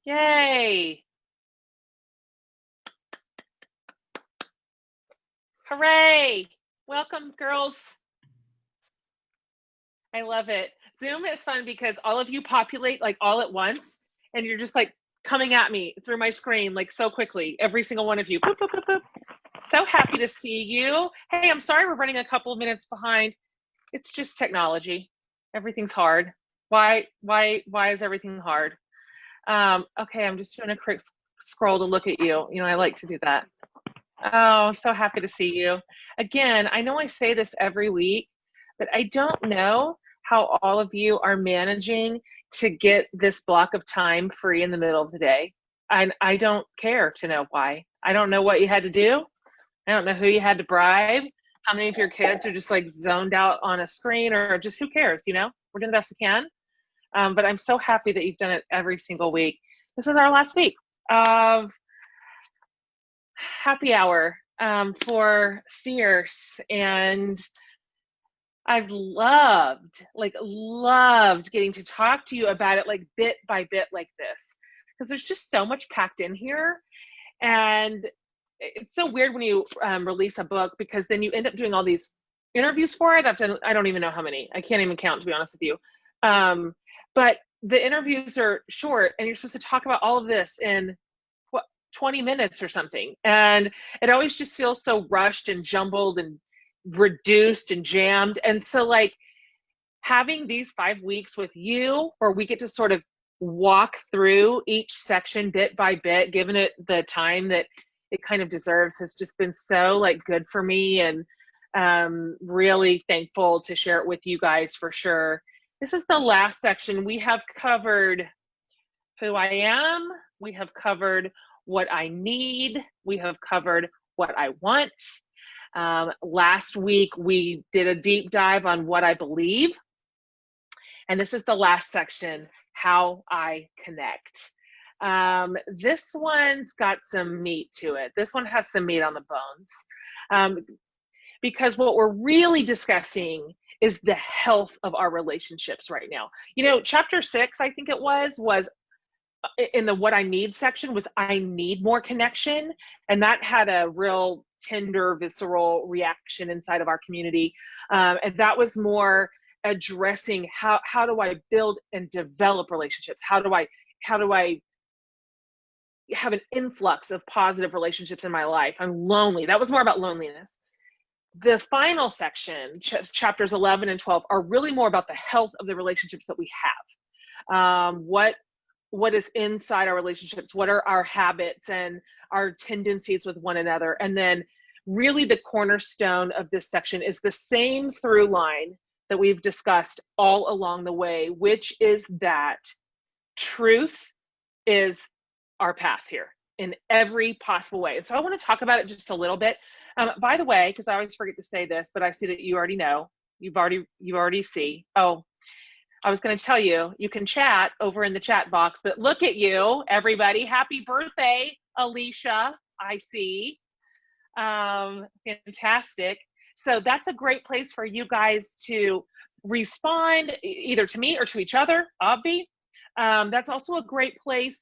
Yay. Hooray. Welcome, girls. I love it. Zoom is fun because all of you populate like all at once, and you're just like coming at me through my screen like so quickly. Every single one of you. Boop, boop, boop, boop. So happy to see you. Hey, I'm sorry we're running a couple of minutes behind. It's just technology. Everything's hard. Why is everything hard? Okay, I'm just doing a quick scroll to look at you. You know, I like to do that. Oh, so happy to see you. Again, I know I say this every week, but I don't know how all of you are managing to get this block of time free in the middle of the day. And I don't care to know why. I don't know what you had to do. I don't know who you had to bribe. How many of your kids are just like zoned out on a screen, or just who cares, you know? We're doing the best we can. But I'm so happy that you've done it every single week. This is our last week of happy hour for Fierce, and I've loved getting to talk to you about it like bit by bit like this, because there's just so much packed in here. And it's so weird when you release a book, because then you end up doing all these interviews for it. I've done, I don't even know how many. I can't even count, to be honest with you. But the interviews are short, and you're supposed to talk about all of this in 20 minutes or something. And it always just feels so rushed and jumbled and reduced and jammed. And so like having these 5 weeks with you, where we get to sort of walk through each section bit by bit, given it the time that it kind of deserves, has just been so like good for me, and really thankful to share it with you guys for sure. This is the last section. We have covered who I am. We have covered what I need. We have covered what I want. Last week, we did a deep dive on what I believe. And this is the last section, how I connect. This one's got some meat to it. This one has some meat on the bones. Because what we're really discussing is the health of our relationships right now. You know, chapter 6, I think it was in the what I need section, was I need more connection. And that had a real tender, visceral reaction inside of our community. And that was more addressing how do I build and develop relationships? How do I have an influx of positive relationships in my life? I'm lonely. That was more about loneliness. The final section, chapters 11 and 12, are really more about the health of the relationships that we have. What is inside our relationships? What are our habits and our tendencies with one another? And then really the cornerstone of this section is the same through line that we've discussed all along the way, which is that truth is our path here in every possible way. And so I want to talk about it just a little bit. By the way, because I always forget to say this, but I see that you already know, you already see. Oh, I was going to tell you, you can chat over in the chat box, but look at you, everybody. Happy birthday, Alicia, I see. Fantastic. So that's a great place for you guys to respond either to me or to each other, Obvi. That's also a great place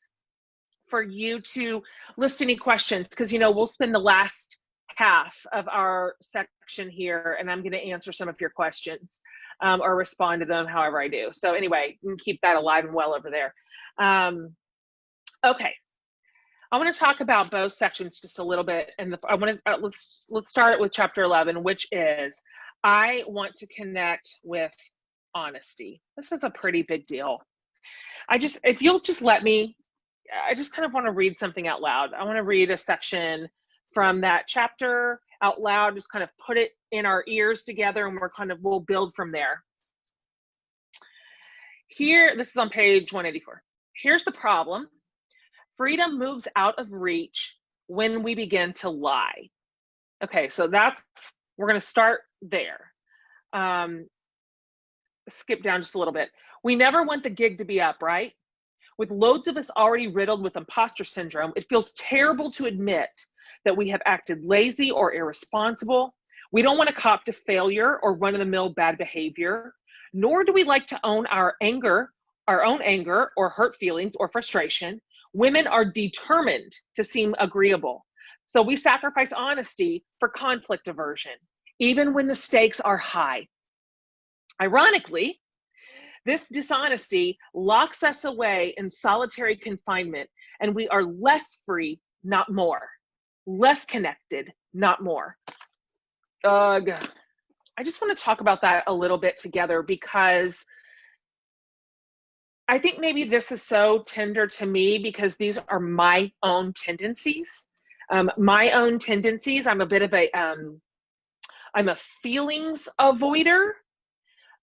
for you to list any questions, because, you know, we'll spend the last half of our section here, and I'm going to answer some of your questions. Or respond to them however I do. So anyway, you can keep that alive and well over there. Okay, I want to talk about both sections just a little bit, and I want to let's start with chapter 11, which is I want to connect with honesty. This is a pretty big deal. If you'll just let me, I just kind of want to read something out loud. I want to read a section from that chapter out loud, just kind of put it in our ears together, and we'll build from there. Here, this is on page 184. Here's the problem. Freedom moves out of reach when we begin to lie. Okay, so we're going to start there. Skip down just a little bit. We never want the gig to be up, right? With loads of us already riddled with imposter syndrome, it feels terrible to admit that we have acted lazy or irresponsible. We don't want to cop to failure or run-of-the-mill bad behavior, nor do we like to own our own anger or hurt feelings or frustration. Women are determined to seem agreeable. So we sacrifice honesty for conflict aversion, even when the stakes are high. Ironically, this dishonesty locks us away in solitary confinement, and we are less free, not more. Less connected, not more. Ugh. I just want to talk about that a little bit together, because I think maybe this is so tender to me because these are my own tendencies. My own tendencies. I'm a bit of I'm a feelings avoider.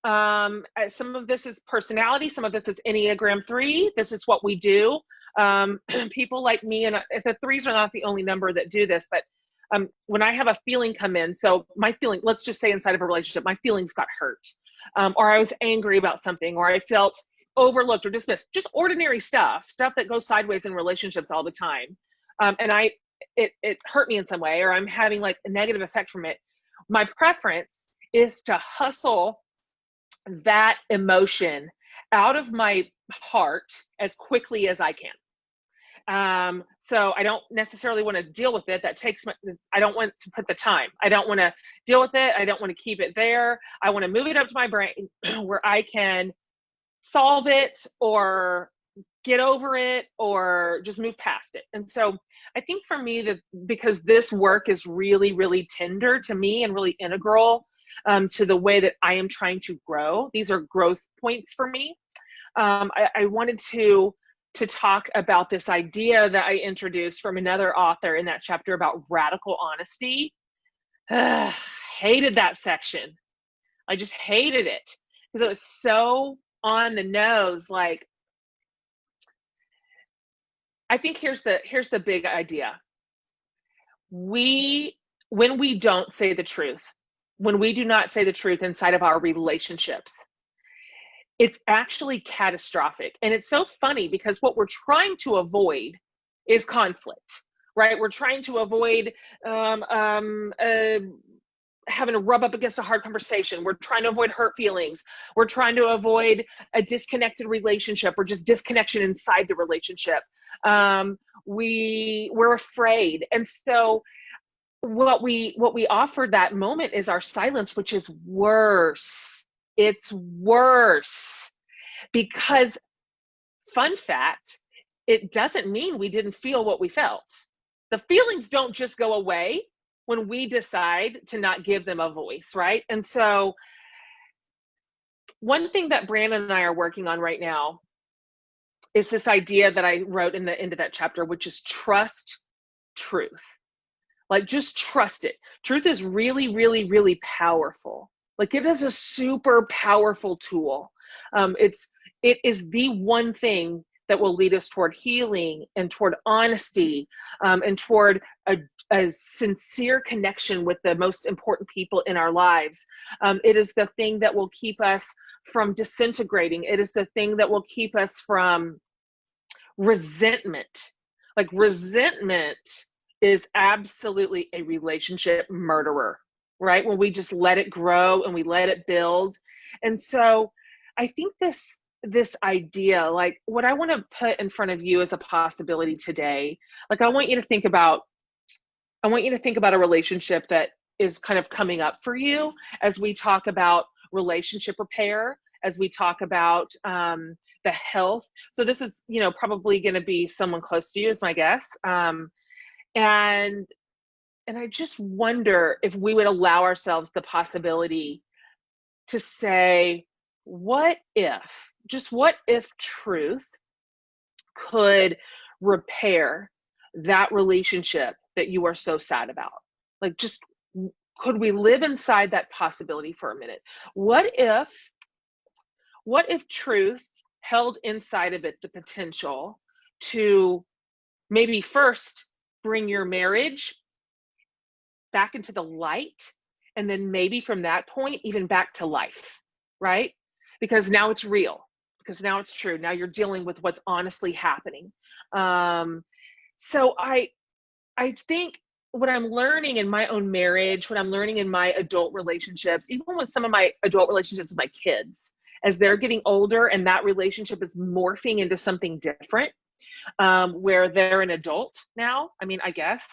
Some of this is personality. Some of this is Enneagram 3. This is what we do. People like me, and if the 3s are not the only number that do this, but when I have a feeling come in, so my feeling, let's just say inside of a relationship, my feelings got hurt, or I was angry about something, or I felt overlooked or dismissed, just ordinary stuff that goes sideways in relationships all the time. And it hurt me in some way, or I'm having like a negative effect from it. My preference is to hustle that emotion out of my heart as quickly as I can. So I don't necessarily want to deal with it. I don't want to put the time. I don't want to deal with it. I don't want to keep it there. I want to move it up to my brain where I can solve it or get over it or just move past it. And so I think for me, that because this work is really, really tender to me and really integral to the way that I am trying to grow. These are growth points for me. I wanted to talk about this idea that I introduced from another author in that chapter about radical honesty. Hated that section. I just hated it because it was so on the nose. Like, I think here's the big idea. When we don't say the truth, when we do not say the truth inside of our relationships, it's actually catastrophic. And it's so funny because what we're trying to avoid is conflict, right? We're trying to avoid having to rub up against a hard conversation. We're trying to avoid hurt feelings. We're trying to avoid a disconnected relationship or just disconnection inside the relationship. We're afraid. And so what we offer that moment is our silence, which is worse. It's worse because, fun fact, it doesn't mean we didn't feel what we felt. The feelings don't just go away when we decide to not give them a voice, right? And so one thing that Brandon and I are working on right now is this idea that I wrote in the end of that chapter, which is trust truth. Like, just trust it. Truth is really, really, really powerful. Like, it is a super powerful tool. It is the one thing that will lead us toward healing and toward honesty, and toward a sincere connection with the most important people in our lives. It is the thing that will keep us from disintegrating. It is the thing that will keep us from resentment. Like, resentment is absolutely a relationship murderer, right? When we just let it grow and we let it build. And so I think this idea, like, what I want to put in front of you as a possibility today, like, I want you to think about a relationship that is kind of coming up for you as we talk about relationship repair, as we talk about the health. So this is, probably going to be someone close to you, is my guess. And I just wonder if we would allow ourselves the possibility to say, what if truth could repair that relationship that you are so sad about? Like, just, could we live inside that possibility for a minute? What if truth held inside of it the potential to maybe first bring your marriage back into the light, and then maybe from that point even back to life, right? Because now it's real, because now it's true. Now you're dealing with what's honestly happening. So I think what I'm learning in my own marriage, what I'm learning in my adult relationships, even with some of my adult relationships with my kids, as they're getting older and that relationship is morphing into something different, where they're an adult now. I mean, I guess,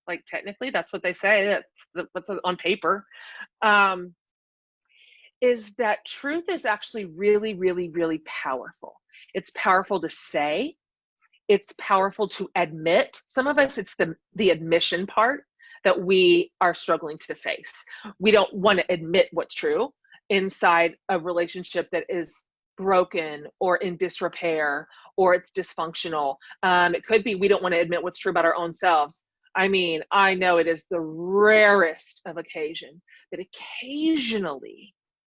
like, technically that's what they say, that's on paper, um, is that truth is actually really, really, really powerful. It's powerful to say, it's powerful to admit. Some of us, it's the admission part that we are struggling to face. We don't want to admit what's true inside a relationship that is broken or in disrepair or it's dysfunctional. It could be we don't want to admit what's true about our own selves. I mean, I know it is the rarest of occasion that occasionally,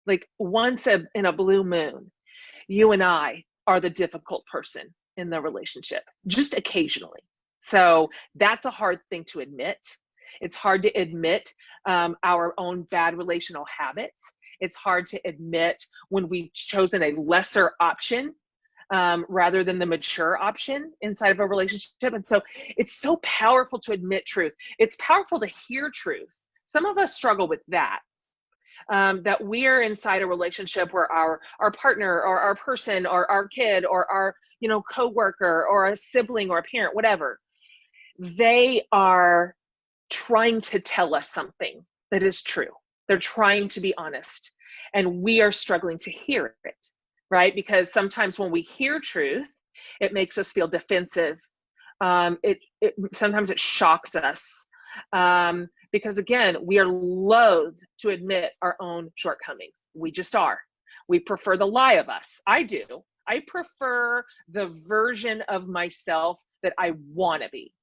like once in a blue moon, you and I are the difficult person in the relationship, just occasionally. So that's a hard thing to admit. It's hard to admit our own bad relational habits. It's hard to admit when we've chosen a lesser option rather than the mature option inside of a relationship. And so it's so powerful to admit truth. It's powerful to hear truth. Some of us struggle with that. That we're inside a relationship where our partner or our person or our kid or our coworker or a sibling or a parent, whatever, they are trying to tell us something that is true. They're trying to be honest, and we are struggling to hear it, right? Because sometimes when we hear truth, it makes us feel defensive. Sometimes it shocks us. Because again, we are loath to admit our own shortcomings. We just are. We prefer the lie of us. I do. I prefer the version of myself that I want to be.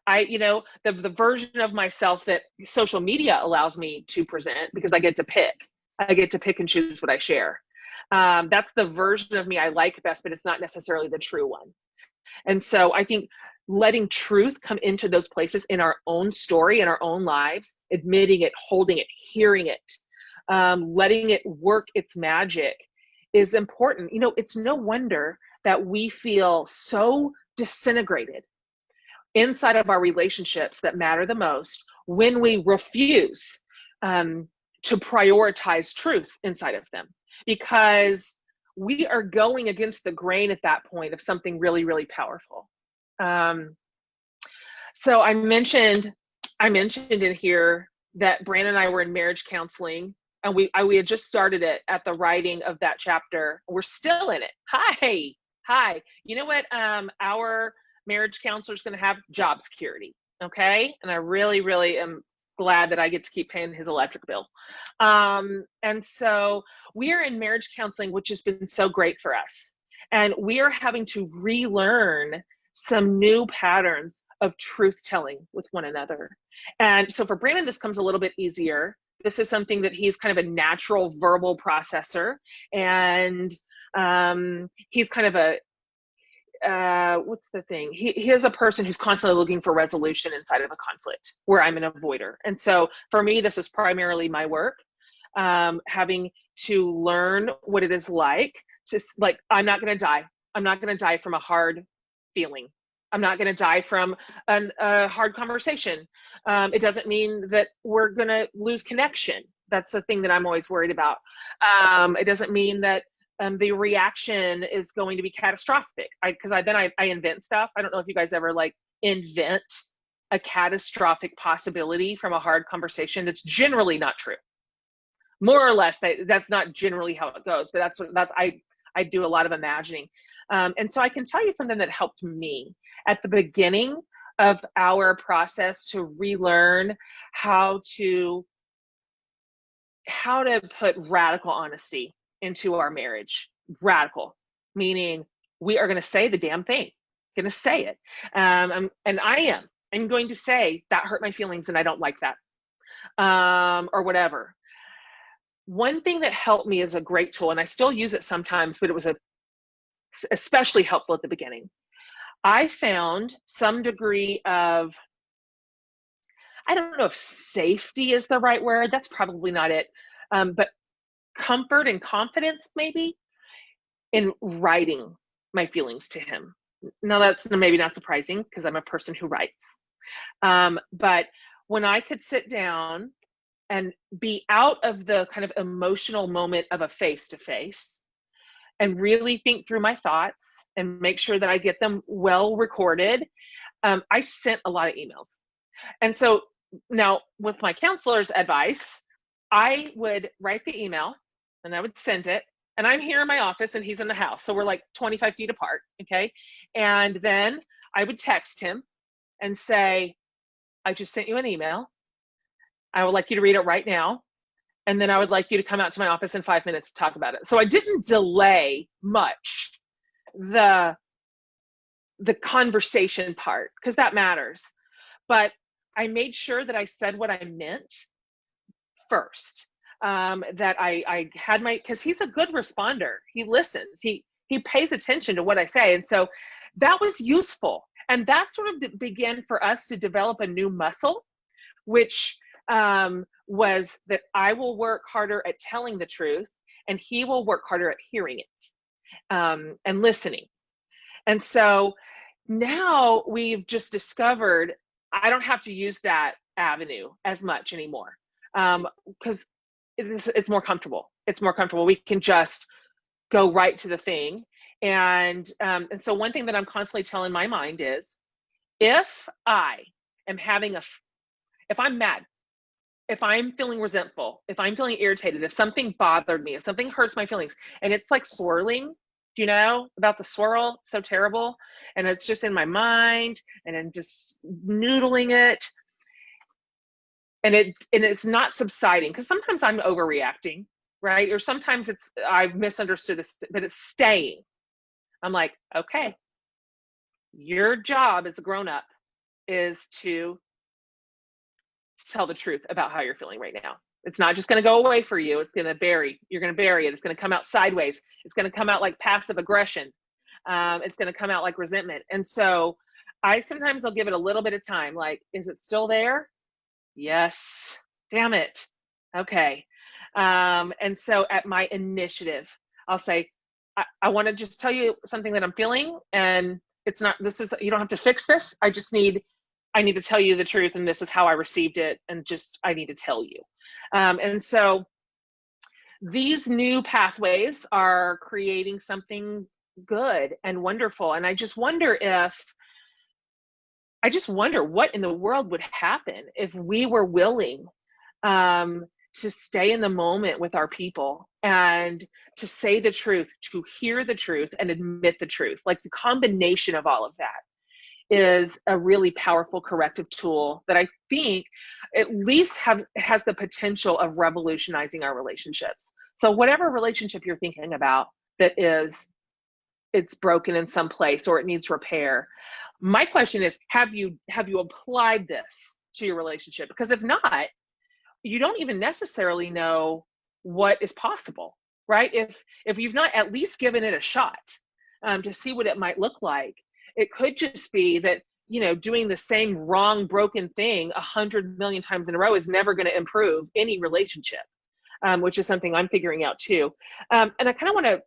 The version of myself that social media allows me to present, because I get to pick. I get to pick and choose what I share. That's the version of me I like best, but it's not necessarily the true one. And so I think letting truth come into those places in our own story, in our own lives, admitting it, holding it, hearing it, letting it work its magic is important. It's no wonder that we feel so disintegrated inside of our relationships that matter the most when we refuse to prioritize truth inside of them, because we are going against the grain at that point of something really, really powerful. So I mentioned in here that Brandon and I were in marriage counseling, and we had just started it at the writing of that chapter. We're still in it. Hi. You know what? Our marriage counselor is going to have job security. Okay. And I really, really am glad that I get to keep paying his electric bill. And so we are in marriage counseling, which has been so great for us. And we are having to relearn some new patterns of truth telling with one another. And so for Brandon, this comes a little bit easier. This is something that he's kind of a natural verbal processor. And he's kind of what's the thing? He is a person who's constantly looking for resolution inside of a conflict, where I'm an avoider. And so for me, this is primarily my work, having to learn what it is like to, like, I'm not going to die. I'm not going to die from a hard feeling. I'm not going to die from a hard conversation. It doesn't mean that we're going to lose connection. That's the thing that I'm always worried about. It doesn't mean that the reaction is going to be catastrophic. Because I invent stuff. I don't know if you guys ever invent a catastrophic possibility from a hard conversation. That's generally not true. More or less, that's not generally how it goes. But I do a lot of imagining. And so I can tell you something that helped me at the beginning of our process to relearn how to put radical honesty into our marriage. Radical, meaning we are going to say the damn thing, going to say it. I'm going to say that hurt my feelings and I don't like that, or whatever. One thing that helped me is a great tool, and I still use it sometimes, but it was especially helpful at the beginning. I found some degree of, I don't know if safety is the right word. That's probably not it. But comfort and confidence, maybe, in writing my feelings to him. Now, that's maybe not surprising because I'm a person who writes. But when I could sit down and be out of the kind of emotional moment of a face-to-face and really think through my thoughts and make sure that I get them well recorded. I sent a lot of emails. And so now with my counselor's advice, I would write the email and I would send it. And I'm here in my office and he's in the house. So we're like 25 feet apart. Okay. And then I would text him and say, I just sent you an email. I would like you to read it right now. And then I would like you to come out to my office in 5 minutes to talk about it. So I didn't delay much the conversation part, because that matters. But I made sure that I said what I meant first. That I had because he's a good responder. He listens. He pays attention to what I say. And so that was useful. And that sort of began for us to develop a new muscle, which was that I will work harder at telling the truth and he will work harder at hearing it and listening. And so now we've just discovered I don't have to use that avenue as much anymore, because it's more comfortable. It's more comfortable. We can just go right to the thing. And so one thing that I'm constantly telling my mind is, if I am if I'm mad, if I'm feeling resentful, if I'm feeling irritated, if something bothered me, if something hurts my feelings, and it's like swirling, do you know about the swirl? It's so terrible. And it's just in my mind and I'm just noodling it. And it's not subsiding, because sometimes I'm overreacting, right? Or sometimes I've misunderstood this, but it's staying. I'm like, okay, your job as a grown-up is to tell the truth about how you're feeling right now. It's not just going to go away for you. It's going to you're going to bury it. It's going to come out sideways. It's going to come out like passive aggression. It's going to come out like resentment. And so sometimes I'll give it a little bit of time. Like, is it still there? Yes. Damn it. Okay. And so at my initiative, I'll say, I want to just tell you something that I'm feeling, and you don't have to fix this. I need to tell you the truth, and this is how I received it, and I need to tell you. And so these new pathways are creating something good and wonderful. And I just wonder what in the world would happen if we were willing to stay in the moment with our people and to say the truth, to hear the truth and admit the truth. Like, the combination of all of that is a really powerful corrective tool that I think at least has the potential of revolutionizing our relationships. So whatever relationship you're thinking about that it's broken in some place or it needs repair, my question is, have you applied this to your relationship? Because if not, you don't even necessarily know what is possible, right? If you've not at least given it a shot to see what it might look like, it could just be that, doing the same wrong, broken thing 100 million times in a row is never going to improve any relationship, which is something I'm figuring out too. And I kind of want to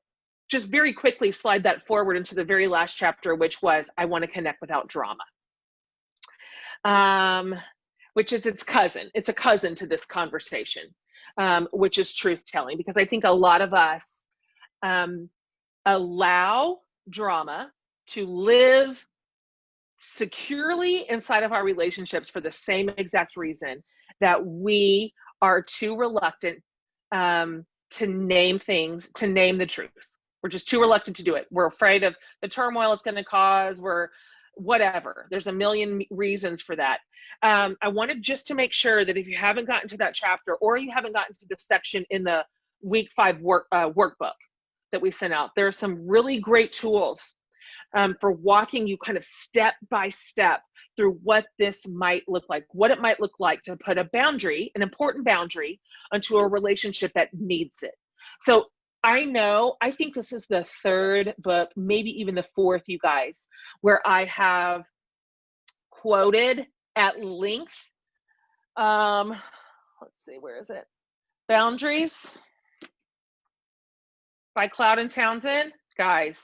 just very quickly slide that forward into the very last chapter, which was, I want to connect without drama, which is its cousin. It's a cousin to this conversation, which is truth telling, because I think a lot of us allow drama to live securely inside of our relationships for the same exact reason that we are too reluctant to name the truth. We're just too reluctant to do it. We're afraid of the turmoil it's going to cause. Whatever. There's a million reasons for that. I wanted just to make sure that if you haven't gotten to that chapter, or you haven't gotten to the section in the week 5 workbook that we sent out, there are some really great tools for walking you kind of step by step through what this might look like, what it might look like to put a boundary, an important boundary, onto a relationship that needs it. So I think this is the 3rd book, maybe even the 4th, you guys, where I have quoted at length. Let's see, where is it? Boundaries by Cloud and Townsend. Guys,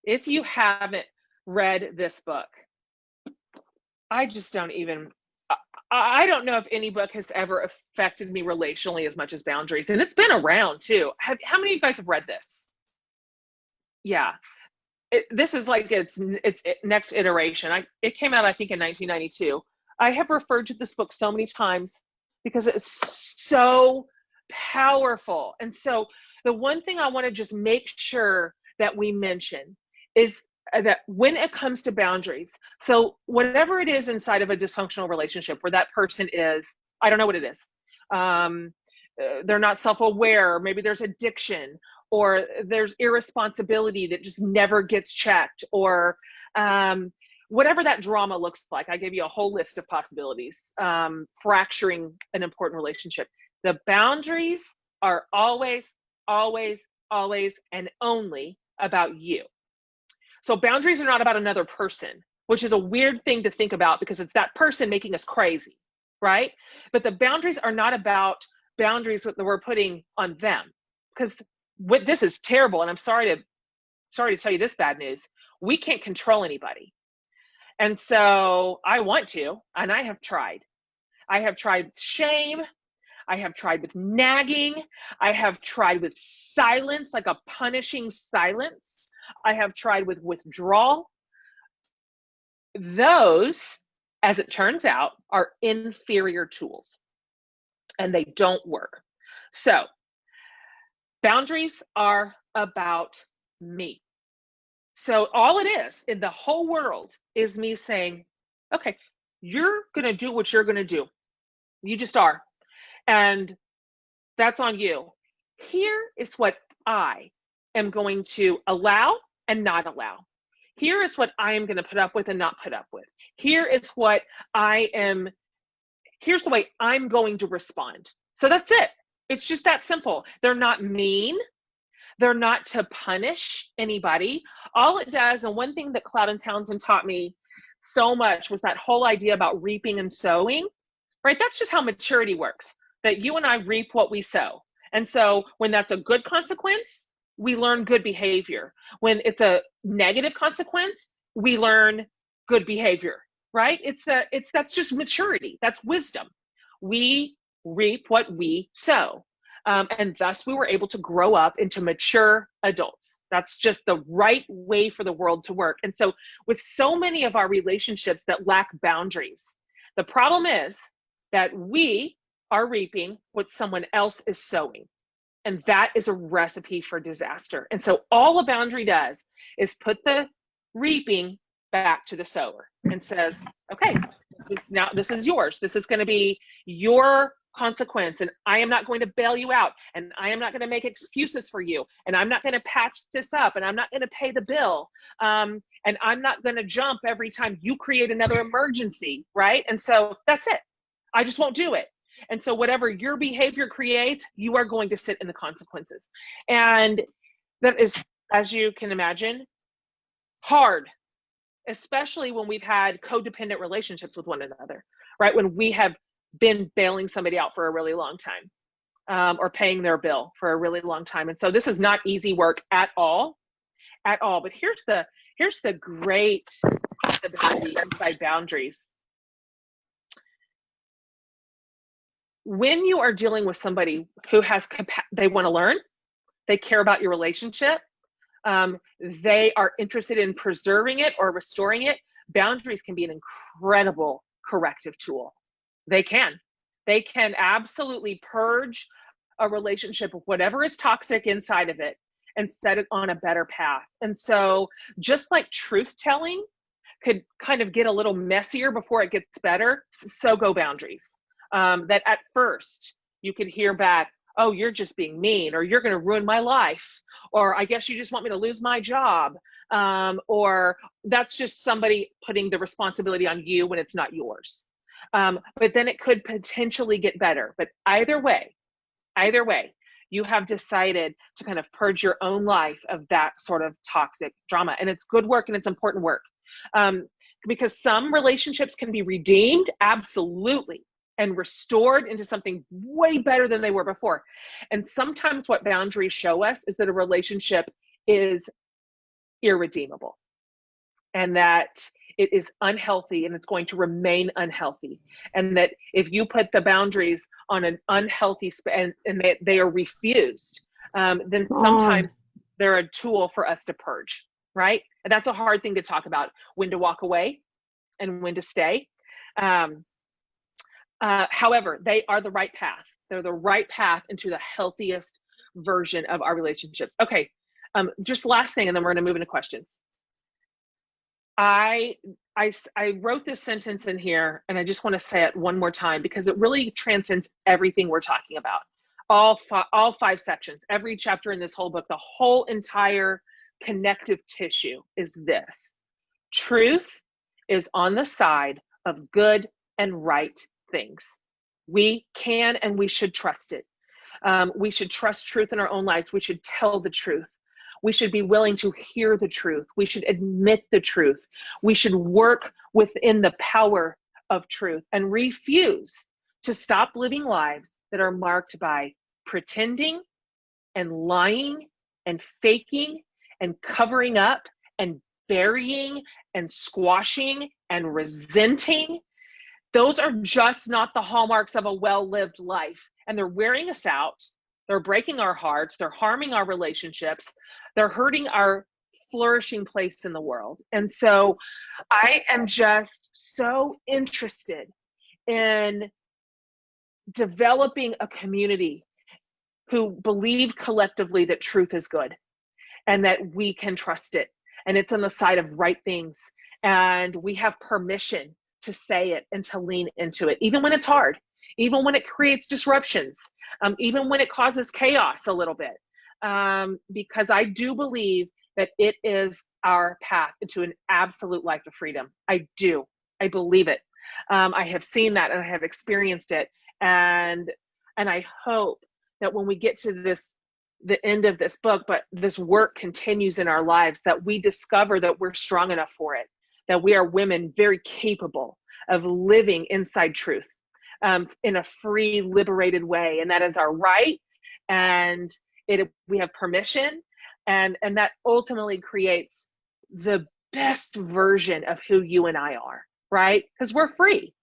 if you haven't read this book, I don't know if any book has ever affected me relationally as much as Boundaries. And it's been around too. How many of you guys have read this? Yeah. this is like its next iteration. It came out, I think, in 1992. I have referred to this book so many times because it's so powerful. And so the one thing I want to just make sure that we mention is that when it comes to boundaries, so whatever it is inside of a dysfunctional relationship where that person is, I don't know what it is. They're not self-aware, maybe there's addiction, or there's irresponsibility that just never gets checked, or whatever that drama looks like. I gave you a whole list of possibilities, fracturing an important relationship. The boundaries are always, always, always, and only about you. So boundaries are not about another person, which is a weird thing to think about because it's that person making us crazy, right? But the boundaries are not about boundaries that we're putting on them, because what this is terrible, and I'm sorry to tell you this bad news. We can't control anybody. And so I want to, and I have tried. I have tried shame. I have tried with nagging. I have tried with silence, like a punishing silence. I have tried with withdrawal. Those, as it turns out, are inferior tools, and they don't work. So boundaries are about me. So all it is in the whole world is me saying, okay, you're going to do what you're going to do. You just are. And that's on you. Here is what I am going to allow and not allow. Here is what I am going to put up with and not put up with. Here's the way I'm going to respond. So that's it. It's just that simple. They're not mean. They're not to punish anybody. All it does, and one thing that Cloud and Townsend taught me so much was that whole idea about reaping and sowing, right? That's just how maturity works, that you and I reap what we sow. And so when that's a good consequence, we learn good behavior. When it's a negative consequence, we learn good behavior, right? That's just maturity. That's wisdom. We reap what we sow. And thus we were able to grow up into mature adults. That's just the right way for the world to work. And so with so many of our relationships that lack boundaries, the problem is that we are reaping what someone else is sowing. And that is a recipe for disaster. And so all a boundary does is put the reaping back to the sower and says, okay, this is yours. This is going to be your consequence, and I am not going to bail you out, and I am not going to make excuses for you, and I'm not going to patch this up, and I'm not going to pay the bill, and I'm not going to jump every time you create another emergency, right? And so that's it. I just won't do it. And so whatever your behavior creates, you are going to sit in the consequences. And that is, as you can imagine, hard, especially when we've had codependent relationships with one another, right? When we have been bailing somebody out for a really long time, or paying their bill for a really long time. And so this is not easy work at all. But here's the great possibility inside boundaries. When you are dealing with somebody who has they want to learn, they care about your relationship, they are interested in preserving it or restoring it, boundaries can be an incredible corrective tool. They can absolutely purge a relationship of whatever is toxic inside of it and set it on a better path. And so just like truth telling could kind of get a little messier before it gets better, so go boundaries. That at first you could hear back, oh, you're just being mean, or you're going to ruin my life, or I guess you just want me to lose my job, or that's just somebody putting the responsibility on you when it's not yours. But then it could potentially get better. But either way, you have decided to kind of purge your own life of that sort of toxic drama. And it's good work and it's important work. Because some relationships can be redeemed, absolutely, and restored into something way better than they were before. And sometimes what boundaries show us is that a relationship is irredeemable and that it is unhealthy and it's going to remain unhealthy. And that if you put the boundaries on an unhealthy and they are refused, then sometimes they're a tool for us to purge, right? And that's a hard thing to talk about, when to walk away and when to stay. However, they are the right path. They're the right path into the healthiest version of our relationships. Okay, just last thing, and then we're going to move into questions. I wrote this sentence in here, and I just want to say it one more time because it really transcends everything we're talking about. All five sections, every chapter in this whole book, the whole entire connective tissue is this: truth is on the side of good and right things. We can and we should trust it. We should trust truth in our own lives. We should tell the truth. We should be willing to hear the truth. We should admit the truth. We should work within the power of truth and refuse to stop living lives that are marked by pretending and lying and faking and covering up and burying and squashing and resenting. Those are just not the hallmarks of a well-lived life. And they're wearing us out. They're breaking our hearts. They're harming our relationships. They're hurting our flourishing place in the world. And so I am just so interested in developing a community who believe collectively that truth is good and that we can trust it. And it's on the side of right things. And we have permission to say it and to lean into it, even when it's hard, even when it creates disruptions, even when it causes chaos a little bit, because I do believe that it is our path into an absolute life of freedom. I do. I believe it. I have seen that and I have experienced it. And I hope that when we get to the end of this book, but this work continues in our lives, that we discover that we're strong enough for it, that we are women very capable of living inside truth in a free, liberated way. And that is our right. And we have permission. And that ultimately creates the best version of who you and I are, right? Because we're free.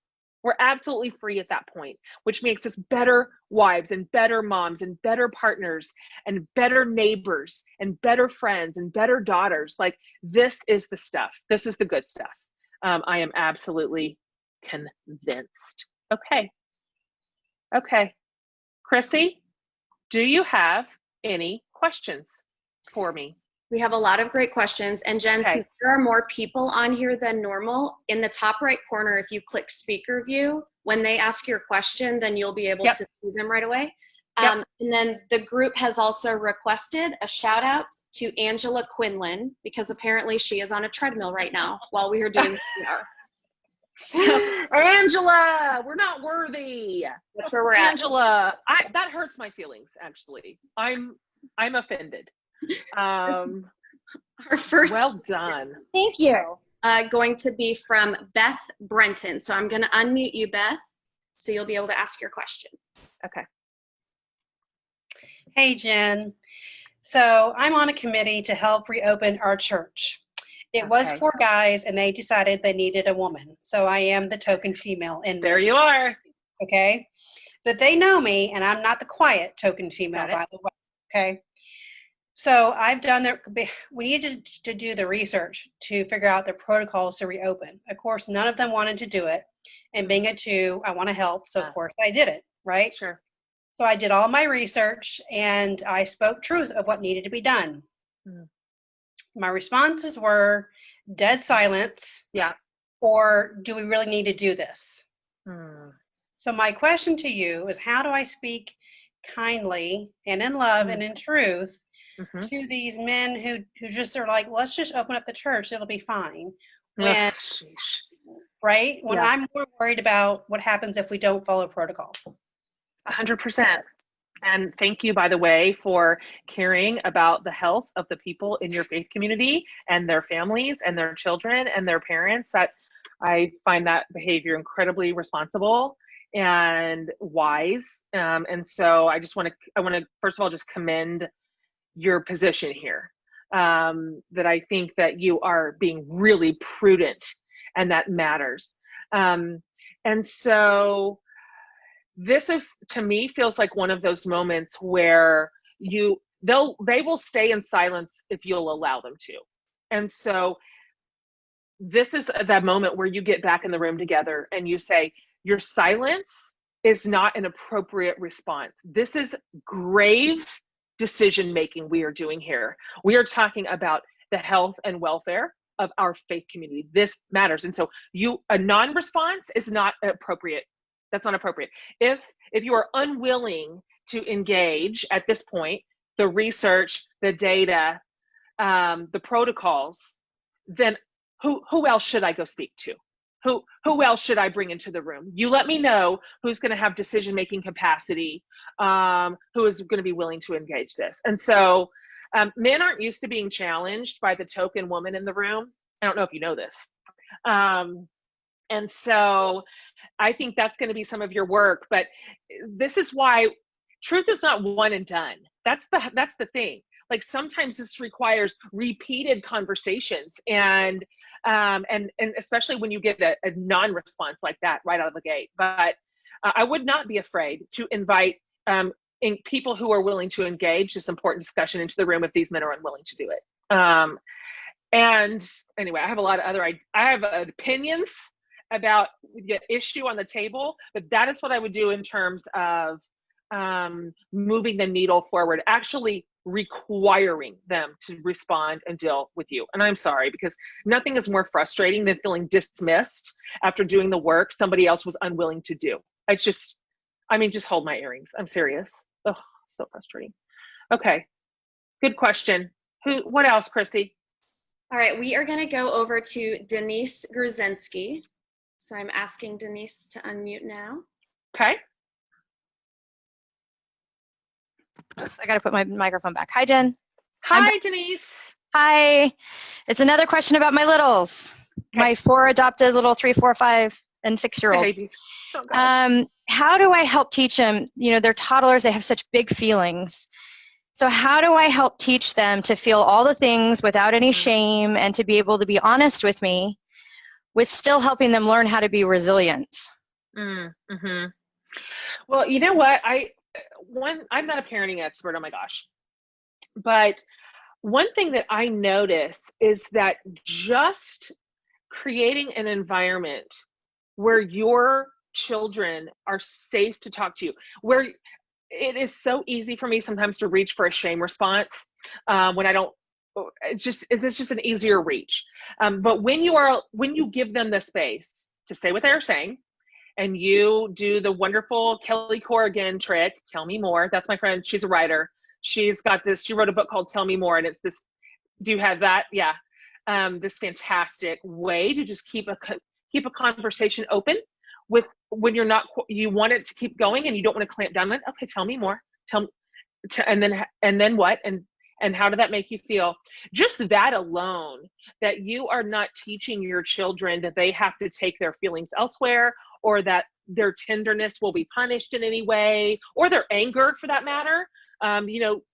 We're absolutely free at that point, which makes us better wives and better moms and better partners and better neighbors and better friends and better daughters. Like, this is the stuff. This is the good stuff. I am absolutely convinced. Okay. Chrissy, do you have any questions for me? We have a lot of great questions. And Jen, since there are more people on here than normal, in the top right corner, if you click speaker view, when they ask your question, then you'll be able to see them right away. And then the group has also requested a shout out to Angela Quinlan, because apparently she is on a treadmill right now while we are doing PR. So, Angela, we're not worthy. That's where we're at. Angela, that hurts my feelings, actually. I'm offended. Our first. Well done. Thank you. Going to be from Beth Brenton. So I'm going to unmute you, Beth, so you'll be able to ask your question. Okay. Hey, Jen. So I'm on a committee to help reopen our church. It was 4 guys, and they decided they needed a woman. So I am the token female in this. There you are. Okay. But they know me, and I'm not the quiet token female, by the way. Okay. So I've done we needed to do the research to figure out the protocols to reopen. Of course, none of them wanted to do it. And being a 2, I want to help. So of course I did it, right? Sure. So I did all my research and I spoke truth of what needed to be done. My responses were dead silence. Yeah. Or do we really need to do this? So my question to you is, how do I speak kindly and in love and in truth to these men who just are like, let's just open up the church, it'll be fine. When, right? When I'm more worried about what happens if we don't follow protocol. 100%. And thank you, by the way, for caring about the health of the people in your faith community and their families and their children and their parents. That I find that behavior incredibly responsible and wise. And so I want to first of all just commend your position here. That I think that you are being really prudent, and that matters. And so this is, to me, feels like one of those moments where they will stay in silence if you'll allow them to. And so this is the moment where you get back in the room together and you say, your silence is not an appropriate response. This is grave decision making we are doing here. We are talking about the health and welfare of our faith community. This matters. And so a non-response is not appropriate. That's not appropriate. If you are unwilling to engage at this point, the research, the data, the protocols, then who else should I go speak to? Who else should I bring into the room? You let me know who's going to have decision-making capacity, who is going to be willing to engage this. And so men aren't used to being challenged by the token woman in the room. I don't know if you know this. And so I think that's going to be some of your work, but this is why truth is not one and done. That's the thing. Like sometimes this requires repeated conversations and especially when you get a non-response like that right out of the gate. But I would not be afraid to invite people who are willing to engage this important discussion into the room if these men are unwilling to do it. And anyway, I have a lot of I have opinions about the issue on the table, but that is what I would do in terms of moving the needle forward, actually requiring them to respond and deal with you. And I'm sorry, because nothing is more frustrating than feeling dismissed after doing the work somebody else was unwilling to do. Just hold my earrings. I'm serious. Oh, so frustrating. Okay, good question. What else, Chrissy? All right, we are going to go over to Denise Grzinski. So I'm asking Denise to unmute now. Okay. Oops, I got to put my microphone back. Hi, Jen. Hi, Denise. Hi. It's another question about my littles. Okay. My 4 adopted little 3, 4, 5, and 6-year-olds. How do I help teach them? You know, they're toddlers. They have such big feelings. So how do I help teach them to feel all the things without any shame and to be able to be honest with me with still helping them learn how to be resilient? Mm-hmm. Well, you know what? I'm not a parenting expert, oh my gosh. But one thing that I notice is that just creating an environment where your children are safe to talk to you, where it is so easy for me sometimes to reach for a shame response when I don't, it's just an easier reach. But when you give them the space to say what they're saying, and you do the wonderful Kelly Corrigan trick, tell me more. That's my friend. She's a writer. She's got this, she wrote a book called Tell Me More. And it's this, do you have that? Yeah. This fantastic way to just keep a conversation open with when you're not, you want it to keep going and you don't want to clamp down on it. Okay, tell me more. And then what? And how did that make you feel? Just that alone, that you are not teaching your children that they have to take their feelings elsewhere, or that their tenderness will be punished in any way, or their anger for that matter.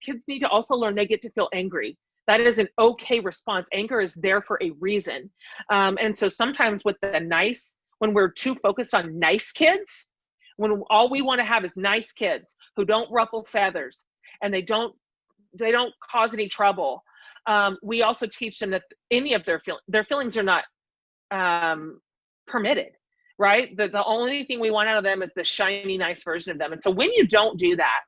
Kids need to also learn they get to feel angry. That is an okay response. Anger is there for a reason. And so sometimes when we're too focused on nice kids, when all we want to have is nice kids who don't ruffle feathers and they don't cause any trouble, we also teach them that any of their feelings are not permitted. Right? The only thing we want out of them is the shiny, nice version of them. And so when you don't do that,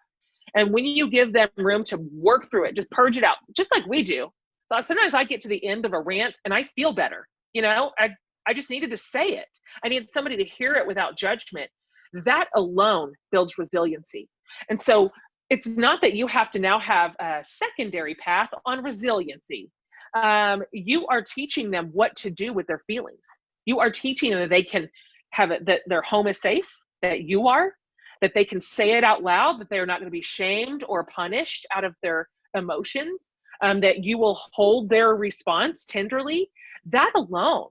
and when you give them room to work through it, just purge it out, just like we do. So sometimes I get to the end of a rant and I feel better. I just needed to say it. I needed somebody to hear it without judgment. That alone builds resiliency. And so it's not that you have to now have a secondary path on resiliency. You are teaching them what to do with their feelings. You are teaching them that they can have it, that their home is safe, that you are, that they can say it out loud, that they're not going to be shamed or punished out of their emotions, that you will hold their response tenderly. That alone,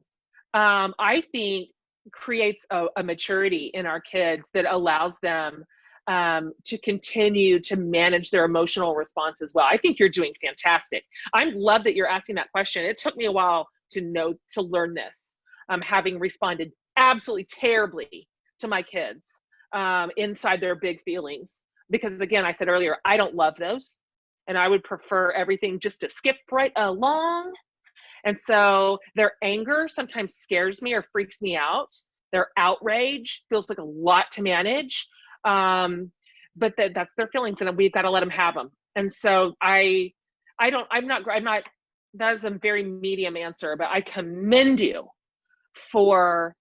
I think, creates a maturity in our kids that allows them to continue to manage their emotional response as well. I think you're doing fantastic. I love that you're asking that question. It took me a while to learn this, having responded absolutely terribly to my kids inside their big feelings. Because again, I said earlier, I don't love those. And I would prefer everything just to skip right along And so their anger sometimes scares me or freaks me out. Their outrage feels like a lot to manage. But that's their feelings, and we've got to let them have them. And so I'm not, that is a very medium answer, but I commend you for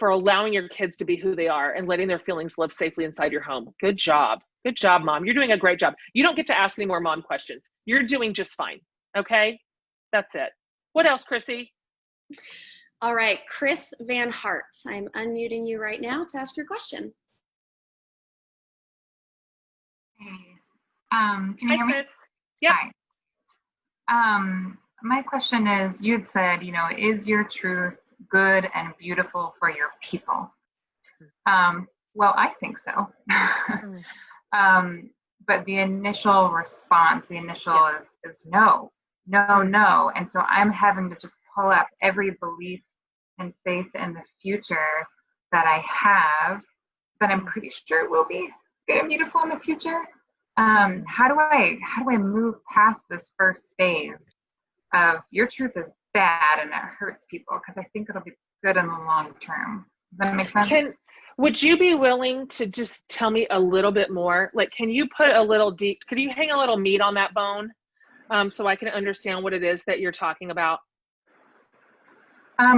allowing your kids to be who they are and letting their feelings live safely inside your home. Good job. Good job, Mom. You're doing a great job. You don't get to ask any more mom questions. You're doing just fine. Okay? That's it. What else, Chrissy? All right, Chris Van Hart. I'm unmuting you right now to ask your question. Hey, can you hear me? Chris. Yep. Hi. My question is, you had said, is your truth good and beautiful for your people? Well, I think so. But the initial response, is no. And so I'm having to just pull up every belief and faith in the future that I have, that I'm pretty sure will be good and beautiful in the future. How do I move past this first phase of your truth is bad and it hurts people, because I think it'll be good in the long term? Does that make sense? Would you be willing to just tell me a little bit more? Like, can you put a little could you hang a little meat on that bone, so I can understand what it is that you're talking about?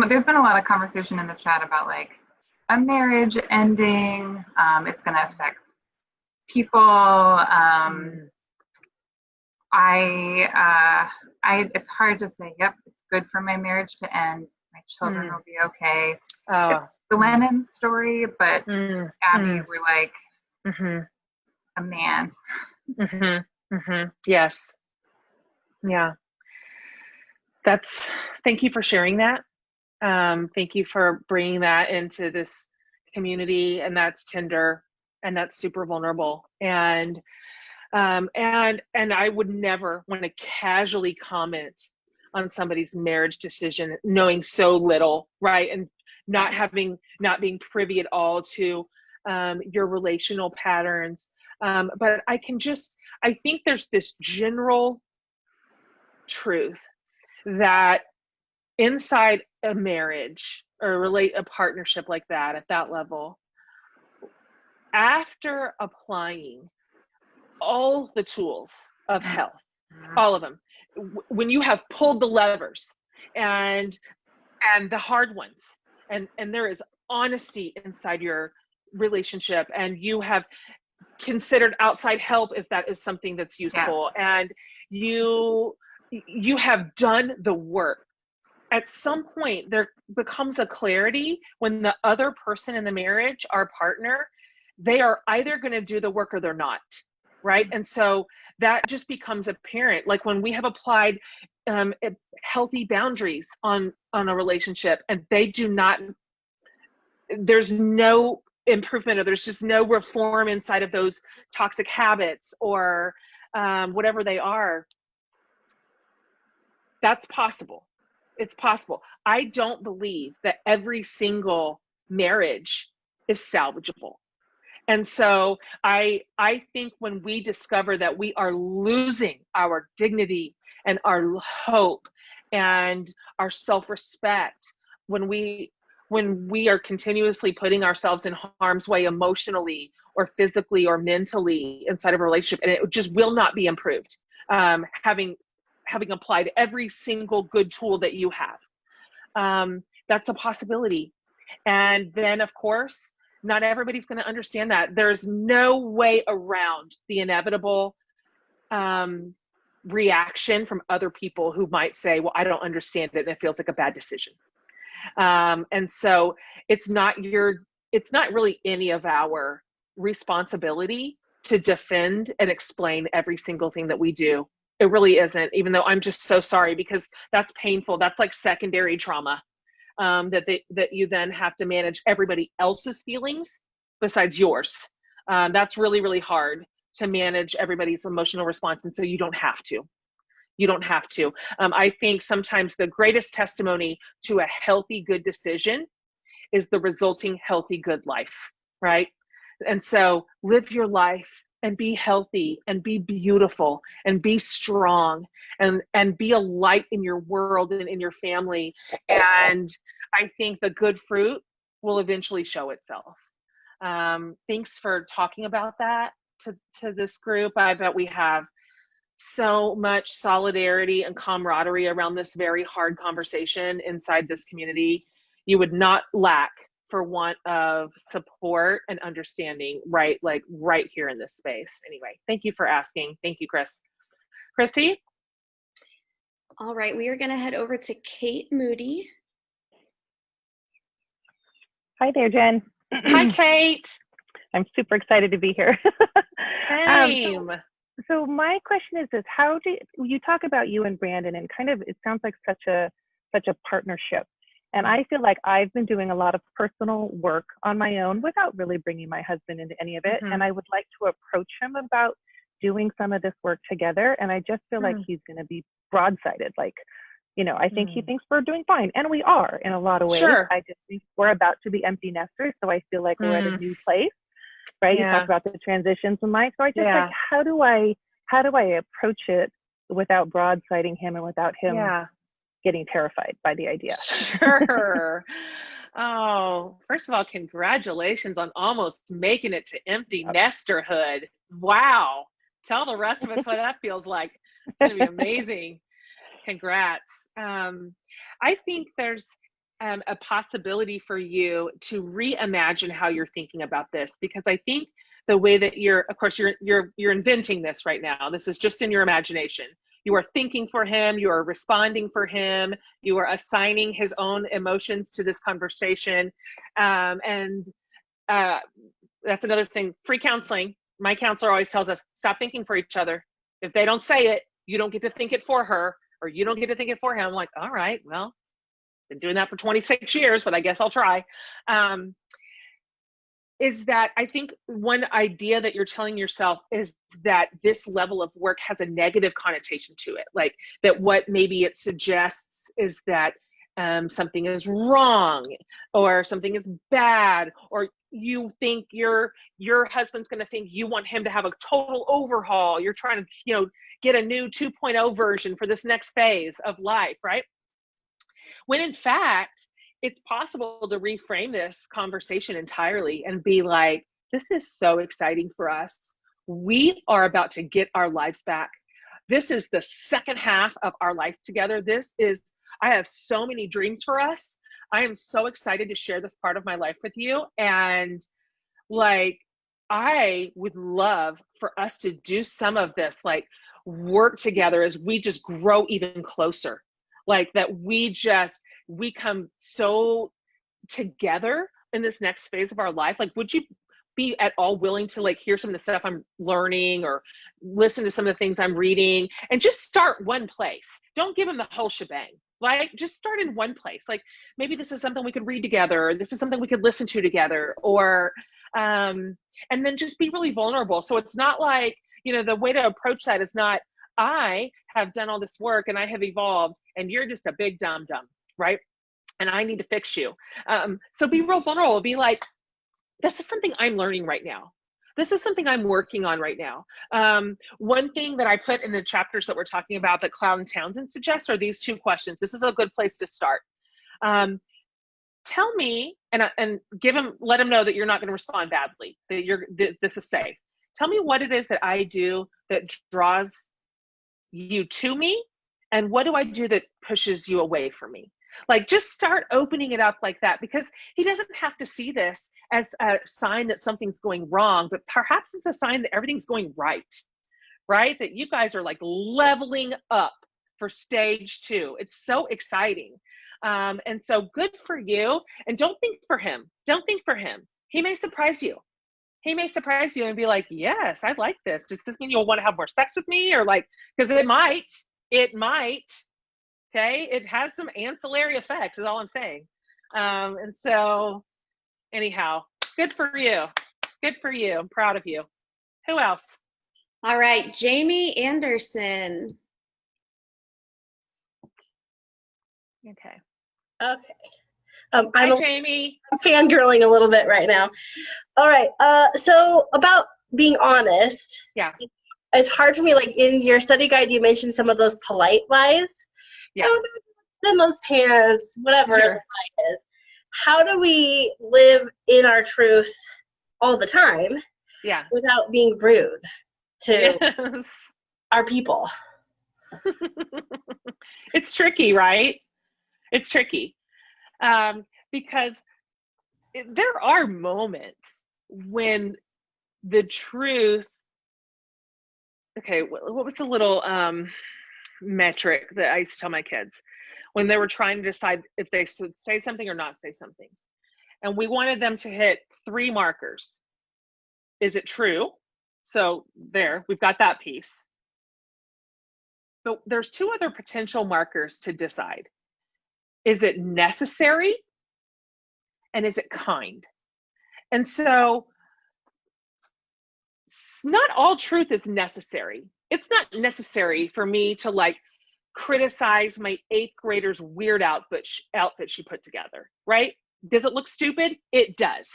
There's been a lot of conversation in the chat about like a marriage ending. It's going to affect people. It's hard to say, yep, it's good for my marriage to end. My children will be okay. It's the Lennon story, but Abby, we're like a man. Yes. Yeah. Thank you for sharing that. Thank you for bringing that into this community, and that's tender and that's super vulnerable. And I would never want to casually comment on somebody's marriage decision, knowing so little, right? And not being privy at all to your relational patterns. But I think there's this general truth that inside a marriage or a partnership like that, at that level, after applying all the tools of health, all of them, when you have pulled the levers and the hard ones, and there is honesty inside your relationship, and you have considered outside help if that is something that's useful, and you have done the work, at some point there becomes a clarity when the other person in the marriage, our partner, they are either going to do the work or they're not, right? And so that just becomes apparent. Like when we have applied healthy boundaries on a relationship, and they do not, there's no improvement, or there's just no reform inside of those toxic habits or whatever they are, that's possible. It's possible. I don't believe that every single marriage is salvageable. And so I think when we discover that we are losing our dignity and our hope and our self-respect, when we are continuously putting ourselves in harm's way emotionally or physically or mentally inside of a relationship, and it just will not be improved, having applied every single good tool that you have, that's a possibility. And then, of course, not everybody's going to understand that. There's no way around the inevitable reaction from other people who might say, well, I don't understand it, and it feels like a bad decision. And so it's not really any of our responsibility to defend and explain every single thing that we do. It really isn't, even though I'm just so sorry, because that's painful. That's like secondary trauma, that you then have to manage everybody else's feelings besides yours. That's really, really hard to manage everybody's emotional response. And so you don't have to. I think sometimes the greatest testimony to a healthy, good decision is the resulting healthy, good life, right? And so live your life and be healthy and be beautiful and be strong and be a light in your world and in your family. And I think the good fruit will eventually show itself. Thanks for talking about that to this group. I bet we have so much solidarity and camaraderie around this very hard conversation inside this community. You would not lack for want of support and understanding right here in this space. Anyway, thank you for asking. Thank you, Chris. Christy? All right, we are going to head over to Kate Moody. Hi there, Jen. Hi, Kate. I'm super excited to be here. Same. So my question is this: how do you talk about you and Brandon, and kind of it sounds like such a partnership? And I feel like I've been doing a lot of personal work on my own without really bringing my husband into any of it. And I would like to approach him about doing some of this work together. And I just feel like he's going to be broadsided. Like, you know, I think he thinks we're doing fine. And we are in a lot of ways. Sure. I just think we're about to be empty nesters. So I feel like we're at a new place, right? Yeah. You talk about the transitions in life. So I just like, how do I approach it without broadsiding him and without him getting terrified by the idea? Sure. Oh, first of all, congratulations on almost making it to empty nesterhood. Wow. Tell the rest of us what that feels like. It's going to be amazing. Congrats. I think there's a possibility for you to reimagine how you're thinking about this, because I think the way that you're inventing this right now. This is just in your imagination. You are thinking for him, you are responding for him, you are assigning his own emotions to this conversation. And that's another thing, free counseling. My counselor always tells us, stop thinking for each other. If they don't say it, you don't get to think it for her, or you don't get to think it for him. I'm like, all right, well, been doing that for 26 years, but I guess I'll try. Is that I think one idea that you're telling yourself is that this level of work has a negative connotation to it. Like that what maybe it suggests is that something is wrong or something is bad, or you think your husband's going to think you want him to have a total overhaul. You're trying to, get a new 2.0 version for this next phase of life, right? When in fact, it's possible to reframe this conversation entirely and be like, this is so exciting for us. We are about to get our lives back. This is the second half of our life together. I have so many dreams for us. I am so excited to share this part of my life with you. And like, I would love for us to do some of this, like work together as we just grow even closer. Like that we come so together in this next phase of our life. Like, would you be at all willing to like hear some of the stuff I'm learning or listen to some of the things I'm reading and just start one place? Don't give them the whole shebang. Like, just start in one place. Like, maybe this is something we could read together, or this is something we could listen to together, or, and then just be really vulnerable. So it's not like, the way to approach that is not, I have done all this work and I have evolved and you're just a big dum-dum, right? And I need to fix you. So be real vulnerable. Be like, this is something I'm learning right now. This is something I'm working on right now. One thing that I put in the chapters that we're talking about that Cloud and Townsend suggests are these two questions. This is a good place to start. Tell me, and let them know that you're not going to respond badly, that this is safe. Tell me what it is that I do that draws you to me, and what do I do that pushes you away from me? Like, just start opening it up like that, because he doesn't have to see this as a sign that something's going wrong, but perhaps it's a sign that everything's going right? That you guys are like leveling up for stage 2. It's so exciting. And so good for you. And don't think for him. He may surprise you. And be like, yes, I like this. Does this mean you'll want to have more sex with me? Or like, because it might. Okay, it has some ancillary effects is all I'm saying. And so anyhow, good for you. I'm proud of you. Who else? All right, Jamie Anderson. Okay. Hi, Jamie. I'm fangirling a little bit right now. All right. So about being honest. Yeah. It's hard for me, like in your study guide, you mentioned some of those polite lies. Yeah. Oh, in those pants, whatever the lie is. How do we live in our truth all the time? Yeah. Without being rude to our people? It's tricky, right? It's tricky. Because there are moments when the truth, okay, what was the little metric that I used to tell my kids when they were trying to decide if they should say something or not say something? And we wanted them to hit 3 markers. Is it true? So there, we've got that piece. But there's 2 other potential markers to decide. Is it necessary? And is it kind? And so not all truth is necessary. It's not necessary for me to like criticize my 8th grader's weird outfit she put together, right? Does it look stupid? It does.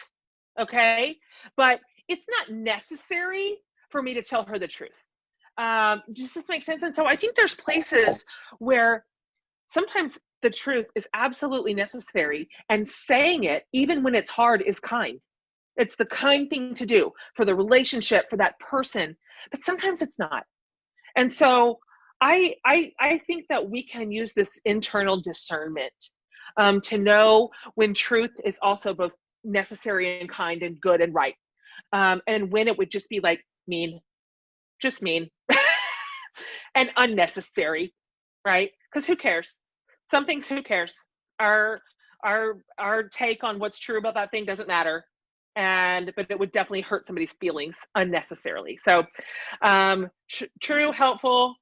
Okay. But it's not necessary for me to tell her the truth. Does this make sense? And so I think there's places where sometimes the truth is absolutely necessary, and saying it, even when it's hard, is kind. It's the kind thing to do for the relationship, for that person, but sometimes it's not. And so I think that we can use this internal discernment to know when truth is also both necessary and kind and good and right. And when it would just be like mean, just mean and unnecessary, right? Because who cares? Some things, who cares? Our take on what's true about that thing doesn't matter. But it would definitely hurt somebody's feelings unnecessarily. So true, helpful,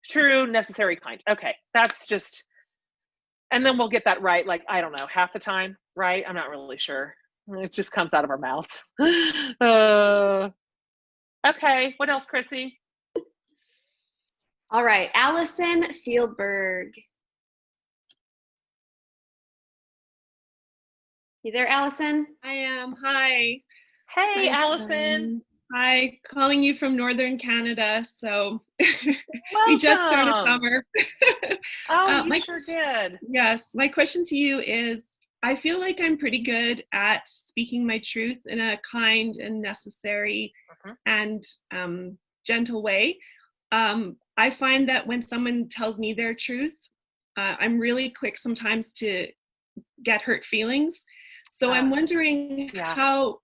true, necessary, kind. Okay, that's just, and then we'll get that right, like, I don't know, half the time, right? I'm not really sure. It just comes out of our mouths. Okay, what else, Chrissy? All right, Allison Fieldberg. You there, Allison? I am. Hi. Hey, Allison. Hi, calling you from Northern Canada. So we just started summer. Oh, you sure did. Yes. My question to you is, I feel like I'm pretty good at speaking my truth in a kind and necessary and gentle way. I find that when someone tells me their truth, I'm really quick sometimes to get hurt feelings. So I'm wondering how,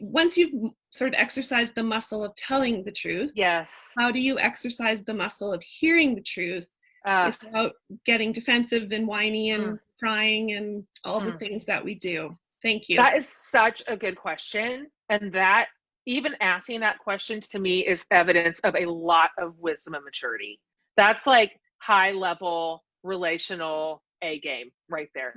once you've sort of exercised the muscle of telling the truth, how do you exercise the muscle of hearing the truth without getting defensive and whiny and crying and all the things that we do? Thank you. That is such a good question. And that, even asking that question to me is evidence of a lot of wisdom and maturity. That's like high level relational A game right there.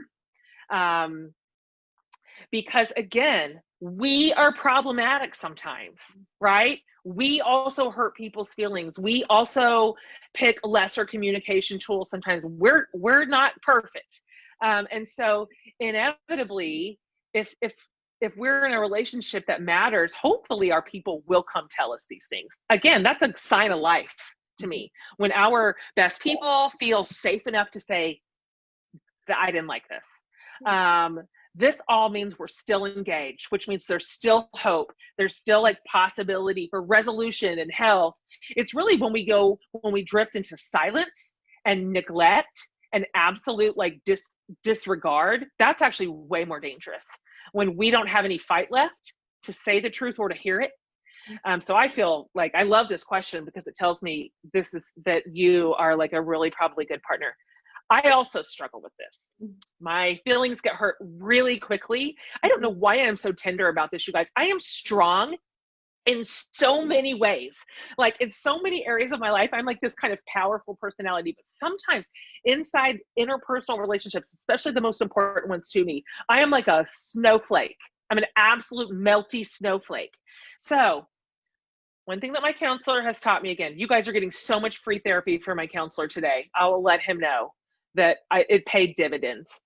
Because again, we are problematic sometimes, right? We also hurt people's feelings. We also pick lesser communication tools sometimes. We're not perfect. And so inevitably, if we're in a relationship that matters, hopefully our people will come tell us these things. Again, that's a sign of life to me. When our best people feel safe enough to say that I didn't like this. This all means we're still engaged, which means there's still hope. There's still like possibility for resolution and health. It's really when we drift into silence and neglect and absolute like disregard, that's actually way more dangerous. When we don't have any fight left to say the truth or to hear it. So I feel like I love this question because it tells me that you are like a really probably good partner. I also struggle with this. My feelings get hurt really quickly. I don't know why I'm so tender about this, you guys. I am strong in so many ways. Like in so many areas of my life, I'm like this kind of powerful personality. But sometimes inside interpersonal relationships, especially the most important ones to me, I am like a snowflake. I'm an absolute melty snowflake. So one thing that my counselor has taught me, again, you guys are getting so much free therapy from my counselor today. I will let him know that it paid dividends,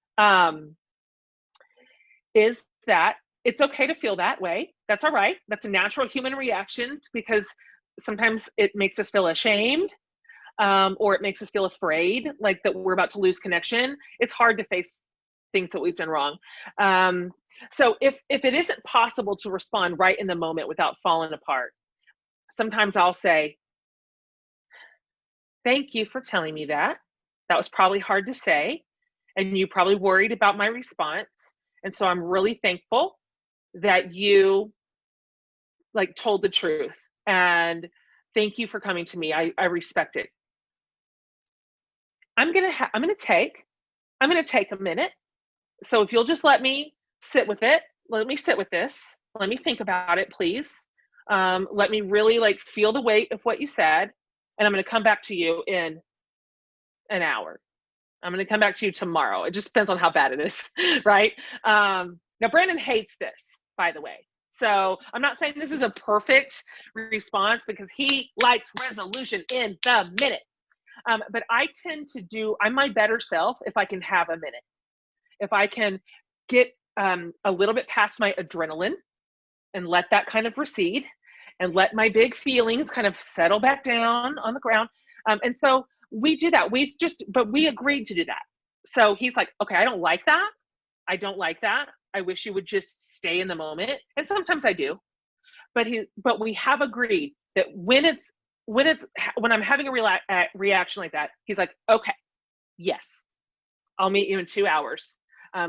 is that it's okay to feel that way. That's all right. That's a natural human reaction, because sometimes it makes us feel ashamed, or it makes us feel afraid, like that we're about to lose connection. It's hard to face things that we've done wrong. So if it isn't possible to respond right in the moment without falling apart, sometimes I'll say, thank you for telling me that. That was probably hard to say, and you probably worried about my response. And so I'm really thankful that you like told the truth, and thank you for coming to me. I respect it. I'm gonna take a minute. So if you'll just let me sit with it, let me sit with this, let me think about it, please. Let me really like feel the weight of what you said, and I'm gonna come back to you in an hour. I'm gonna come back to you tomorrow. It just depends on how bad it is, right? Now Brandon hates this, by the way. So I'm not saying this is a perfect response, because he likes resolution in the minute. But I tend to I'm my better self if I can have a minute. If I can get a little bit past my adrenaline and let that kind of recede, and let my big feelings kind of settle back down on the ground. And so we do that. But we agreed to do that. So he's like, okay, I don't like that. I don't like that. I wish you would just stay in the moment. And sometimes I do. But we have agreed that when I'm having a reaction like that, he's like, okay, yes, I'll meet you in 2 hours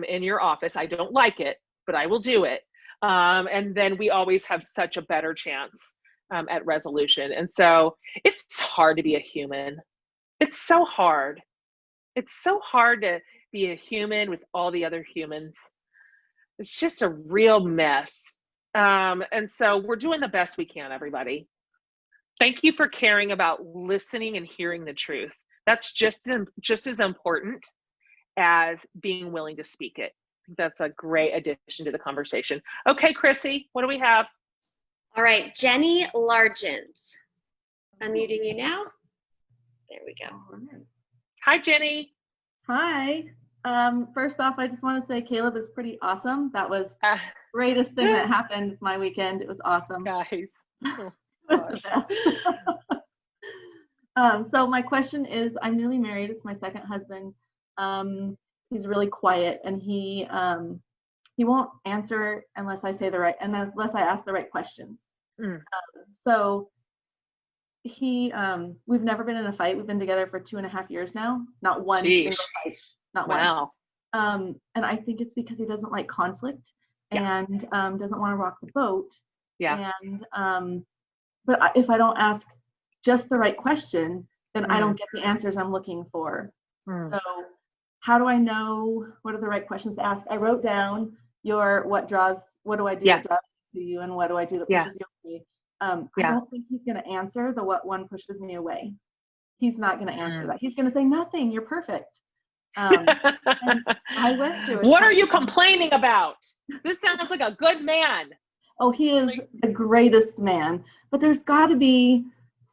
in your office. I don't like it, but I will do it. And then we always have such a better chance at resolution. And so it's hard to be a human. It's so hard. It's so hard to be a human with all the other humans. It's just a real mess. And so we're doing the best we can, everybody. Thank you for caring about listening and hearing the truth. That's just as important as being willing to speak it. That's a great addition to the conversation. Okay, Chrissy, what do we have? All right, Jenny Largent. I'm muting you now. There we go. Hi, Jenny. Hi. First off, I just want to say Caleb is pretty awesome. That was the greatest thing that happened my weekend. It was awesome. Guys. Oh, it was the best. So my question is, I'm newly married. It's my second husband. He's really quiet, and he won't answer unless I ask the right questions. So we've never been in a fight. We've been together for 2.5 years now. Not one single fight. Not wow. one. And I think it's because he doesn't like conflict and doesn't want to rock the boat. Yeah. And but if I don't ask just the right question, then I don't get the answers I'm looking for. So how do I know what are the right questions to ask? I wrote down what do I do that draws to you, and what do I do that pushes you away? I don't think he's going to answer the what one pushes me away. He's not going to answer that. He's going to say, nothing, you're perfect. And I went through it. What are you complaining about? This sounds like a good man. Oh, he is the greatest man. But there's got to be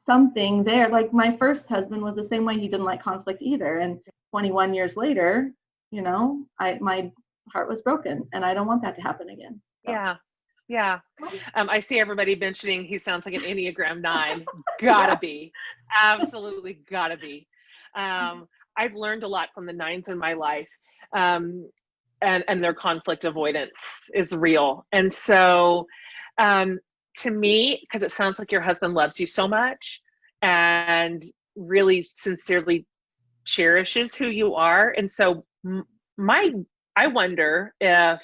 something there. Like my first husband was the same way. He didn't like conflict either. And 21 years later, my heart was broken, and I don't want that to happen again. So. Yeah. I see everybody mentioning he sounds like an Enneagram 9. Gotta be. Absolutely gotta be. I've learned a lot from the 9s in my life, and their conflict avoidance is real. And so to me, because it sounds like your husband loves you so much and really sincerely cherishes who you are. And so I wonder if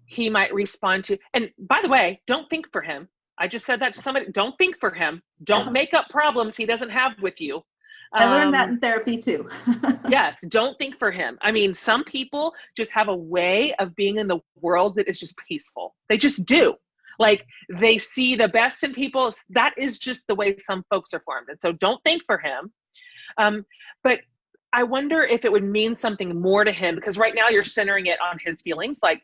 he might respond to, and by the way, don't think for him. I just said that to somebody. Don't think for him. Don't make up problems he doesn't have with you. I learned that in therapy too. Yes, don't think for him. I mean, some people just have a way of being in the world that is just peaceful. They just do. Like, they see the best in people. That is just the way some folks are formed. And so don't think for him. But I wonder if it would mean something more to him, because right now you're centering it on his feelings. Like,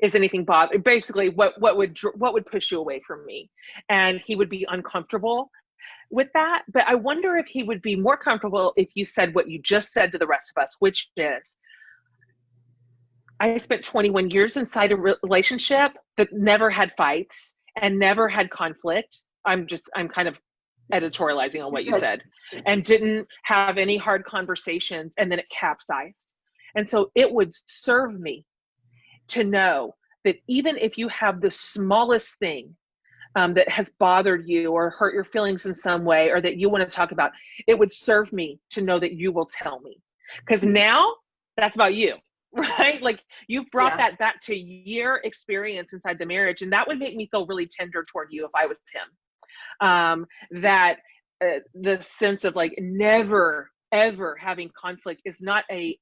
is anything bother? Basically, what would push you away from me? And he would be uncomfortable with that. But I wonder if he would be more comfortable if you said what you just said to the rest of us, which is, I spent 21 years inside a relationship that never had fights and never had conflict. I'm kind of editorializing on what you said, and didn't have any hard conversations, and then it capsized. And so it would serve me to know that even if you have the smallest thing that has bothered you or hurt your feelings in some way, or that you want to talk about, it would serve me to know that you will tell me. Because now that's about you, right? Like you've brought that back to your experience inside the marriage. And that would make me feel really tender toward you if I was him. The sense of like never, ever having conflict is not a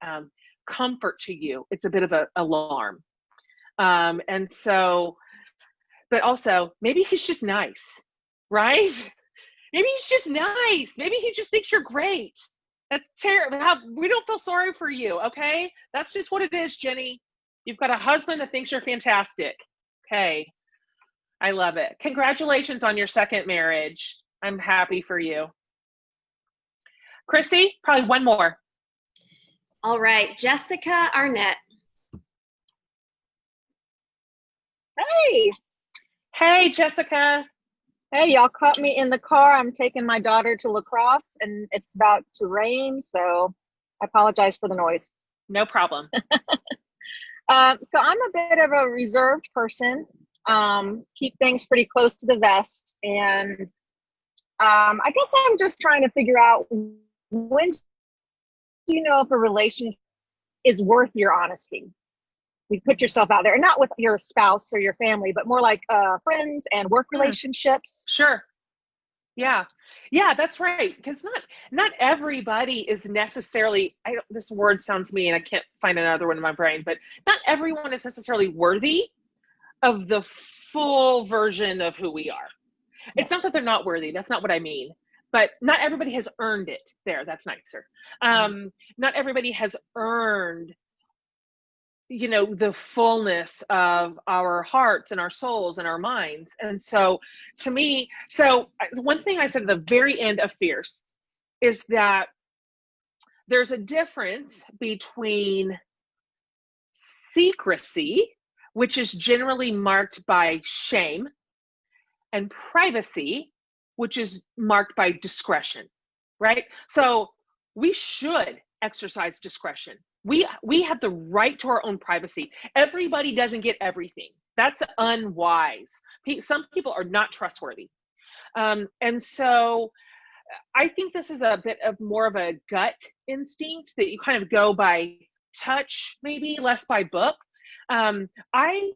comfort to you. It's a bit of an alarm. And so, but also maybe he's just nice, right? Maybe he's just nice. Maybe he just thinks you're great. That's terrible. We don't feel sorry for you, okay? That's just what it is, Jenny. You've got a husband that thinks you're fantastic. Okay. I love it. Congratulations on your second marriage. I'm happy for you. Chrissy, probably one more. All right, Jessica Arnett. Hey. Hey, Jessica. Hey, y'all caught me in the car. I'm taking my daughter to lacrosse and it's about to rain, so I apologize for the noise. No problem. So I'm a bit of a reserved person, keep things pretty close to the vest. And I guess I'm just trying to figure out, when do you know if a relationship is worth your honesty? You put yourself out there, and not with your spouse or your family, but more like friends and work relationships. Sure. Yeah, that's right. Because not everybody is necessarily, this word sounds mean, I can't find another one in my brain, but not everyone is necessarily worthy of the full version of who we are. It's not that they're not worthy. That's not what I mean. But not everybody has earned it. There, that's nicer. Not everybody has earned the fullness of our hearts and our souls and our minds. And so to me, one thing I said at the very end of Fierce is that there's a difference between secrecy, which is generally marked by shame, and privacy, which is marked by discretion, right? So we should exercise discretion. We have the right to our own privacy. Everybody doesn't get everything. That's unwise. Some people are not trustworthy. And so I think this is a bit of more of a gut instinct that you kind of go by touch, maybe less by book. I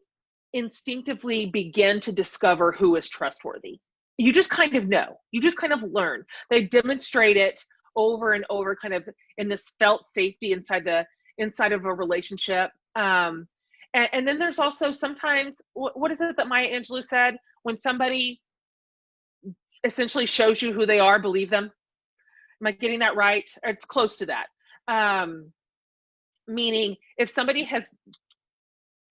instinctively begin to discover who is trustworthy. You just kind of know. You just kind of learn. They demonstrate it over and over, kind of in this felt safety inside of a relationship. And then there's also sometimes, what is it that Maya Angelou said? When somebody essentially shows you who they are, believe them. Am I getting that right? It's close to that. Meaning, if somebody has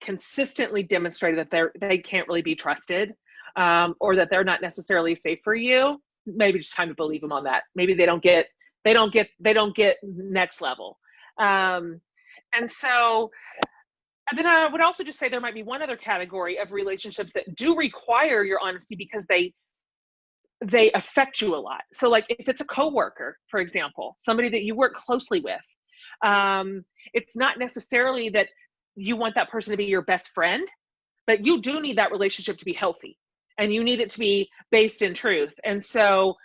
consistently demonstrated that they can't really be trusted, or that they're not necessarily safe for you, maybe it's time to believe them on that. Maybe they don't get next level. And so, and then I would also just say there might be one other category of relationships that do require your honesty because they affect you a lot. So like if it's a coworker, for example, somebody that you work closely with, it's not necessarily that you want that person to be your best friend, but you do need that relationship to be healthy, and you need it to be based in truth. And so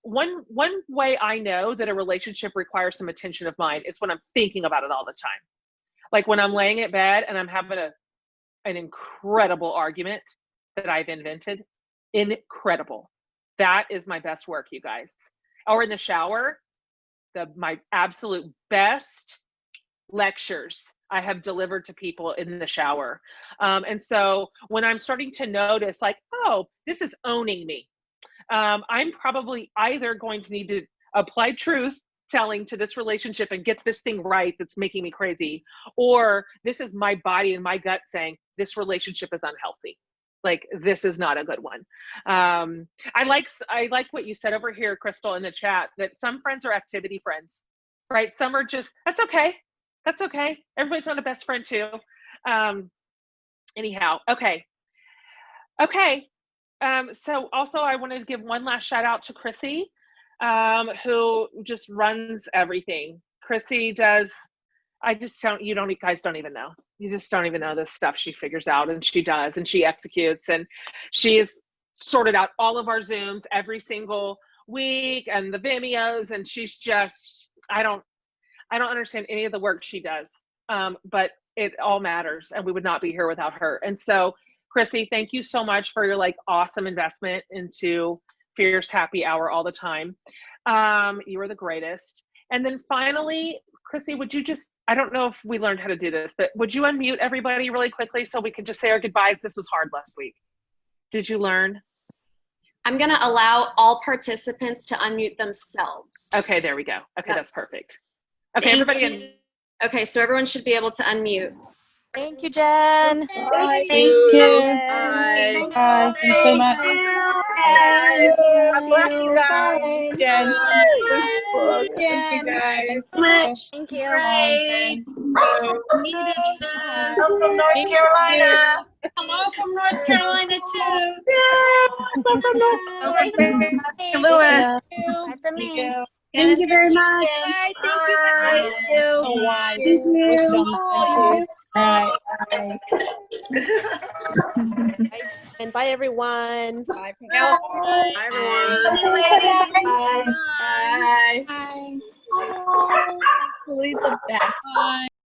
one way I know that a relationship requires some attention of mine is when I'm thinking about it all the time. Like when I'm laying in bed and I'm having an incredible argument that I've invented. Incredible. That is my best work, you guys. Or in the shower, my absolute best lectures I have delivered to people in the shower. And so when I'm starting to notice like, oh, this is owning me, I'm probably either going to need to apply truth telling to this relationship and get this thing right that's making me crazy, or this is my body and my gut saying this relationship is unhealthy. Like, this is not a good one. I like what you said over here, Crystal, in the chat, that some friends are activity friends, right? Some are just, that's okay. That's okay. Everybody's not a best friend too. Anyhow, okay. So also I wanted to give one last shout out to Chrissy, who just runs everything. Chrissy does, you guys don't even know. You just don't even know the stuff she figures out, and she does, and she executes, and she has sorted out all of our Zooms every single week and the Vimeos, and she's just, I don't understand any of the work she does, but it all matters, and we would not be here without her. And so, Chrissy, thank you so much for your awesome investment into Fierce Happy Hour all the time. You are the greatest. And then finally, Chrissy, would you just, I don't know if we learned how to do this, but would you unmute everybody really quickly so we can just say our goodbyes? This was hard last week. Did you learn? I'm going to allow all participants to unmute themselves. Okay, there we go. Okay, that's perfect. Okay, everybody. Okay, so everyone should be able to unmute. Thank you, Jen. Thank Thank you. Bye. Bye. Thanks so much. God bless you guys. Jen. Thank you guys. Thank you. Great. I'm from North Carolina. I'm all from North Carolina too. St. Louis. Thank you. Thank you very much. Thank you. Oh, wise. Thank you. Wisdom. All right. And bye, everyone. Bye from California. Bye, everyone. Bye. Bye. Absolutely the best. Bye.